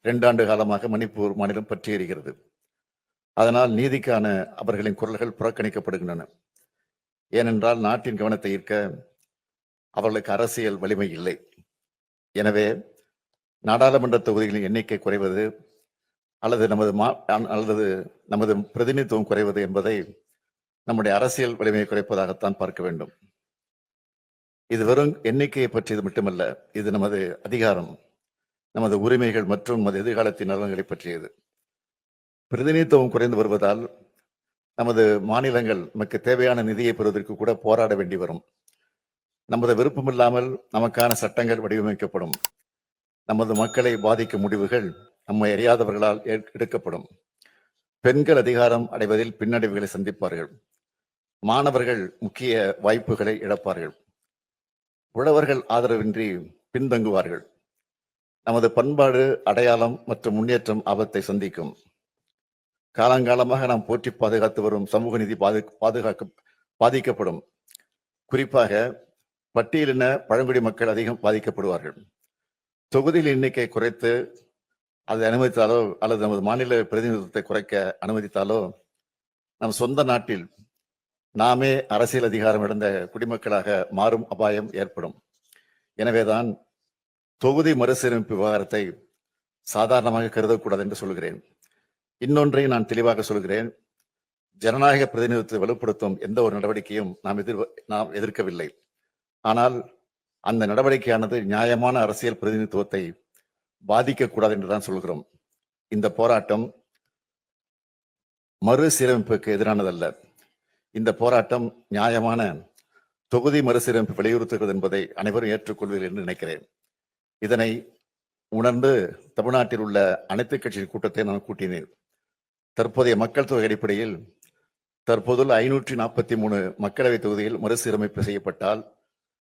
2 ஆண்டு காலமாக மணிப்பூர் மாநிலம் பற்றி எறிகிறது. அதனால் நீதிக்கான அவர்களின் குரல்கள் புறக்கணிக்கப்படுகின்றன. ஏனென்றால் நாட்டின் கவனத்தை ஈர்க்க அவர்களுக்கு அரசியல் வலிமை இல்லை. எனவே நாடாளுமன்ற தொகுதிகளின் எண்ணிக்கை குறைவது அல்லது நமது பிரதிநிதித்துவம் குறைவது என்பதை நம்முடைய அரசியல் வலிமையை குறைப்பதாகத்தான் பார்க்க வேண்டும். இது வெறும் எண்ணிக்கையை பற்றியது மட்டுமல்ல, இது நமது அதிகாரம், நமது உரிமைகள் மற்றும் நமது எதிர்காலத்தின் நலன்களை பற்றியது. பிரதிநிதித்துவம் குறைந்து வருவதால் நமது மாநிலங்கள் நமக்கு தேவையான நிதியை பெறுவதற்கு கூட போராட வேண்டி வரும். நமது விருப்பமில்லாமல் நமக்கான சட்டங்கள் வடிவமைக்கப்படும். நமது மக்களை பாதிக்கும் முடிவுகள் நம்மை அறியாதவர்களால் எடுக்கப்படும். பெண்கள் அதிகாரம் அடைவதில் பின்னடைவுகளை சந்திப்பார்கள். மாணவர்கள் முக்கிய வாய்ப்புகளை இழப்பார்கள். உழவர்கள் ஆதரவின்றி பின்தங்குவார்கள். நமது பண்பாடு, அடையாளம் மற்றும் முன்னேற்றம் ஆபத்தை சந்திக்கும். காலங்காலமாக நாம் போற்றி பாதுகாத்து வரும் சமூக நீதி பாதிக்கப்படும். குறிப்பாக பட்டியலின பழங்குடி மக்கள் அதிகம் பாதிக்கப்படுவார்கள். தொகுதியில் எண்ணிக்கை குறைத்து அதை அனுமதித்தாலோ அல்லது நமது மாநில பிரதிநிதித்துவத்தை குறைக்க அனுமதித்தாலோ நம் சொந்த நாட்டில் நாமே அரசியல் அதிகாரம் இழந்த குடிமக்களாக மாறும் அபாயம் ஏற்படும். எனவேதான் தொகுதி மறுசீரமைப்பு விவகாரத்தை சாதாரணமாக கருதக்கூடாது என்று சொல்கிறேன். இன்னொன்றை நான் தெளிவாக சொல்கிறேன். ஜனநாயக பிரதிநிதித்துவத்தை வலுப்படுத்தும் எந்த ஒரு நடவடிக்கையும் நாம் எதிர்க்கவில்லை. ஆனால் அந்த நடவடிக்கையானது நியாயமான அரசியல் பிரதிநிதித்துவத்தை பாதிக்கக்கூடாது என்றுதான் சொல்கிறோம். இந்த போராட்டம் மறுசீரமைப்புக்கு எதிரானதல்ல. இந்த போராட்டம் நியாயமான தொகுதி மறுசீரமைப்பு வலியுறுத்துகிறது என்பதை அனைவரும் ஏற்றுக்கொள்வீர்கள் என்று நினைக்கிறேன். இதனை உணர்ந்து தமிழ்நாட்டில் உள்ள அனைத்து கட்சி கூட்டத்தை நான் கூட்டினேன். தற்போதைய மக்கள் தொகை அடிப்படையில் தற்போதுள்ள 543 மக்களவை தொகுதியில் மறுசீரமைப்பு செய்யப்பட்டால்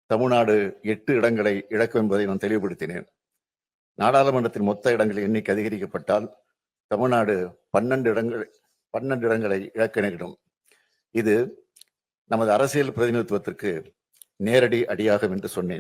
தமிழ்நாடு 8 இடங்களை இழக்கும் என்பதை நான் தெளிவுபடுத்தினேன். நாடாளுமன்றத்தின் மொத்த இடங்களின் எண்ணிக்கை அதிகரிக்கப்பட்டால் தமிழ்நாடு 12 இடங்களை இழக்க நேரிடும். இது நமது அரசியல் பிரதிநிதித்துவத்திற்கு நேரடி அடியாகும் என்று சொன்னேன்.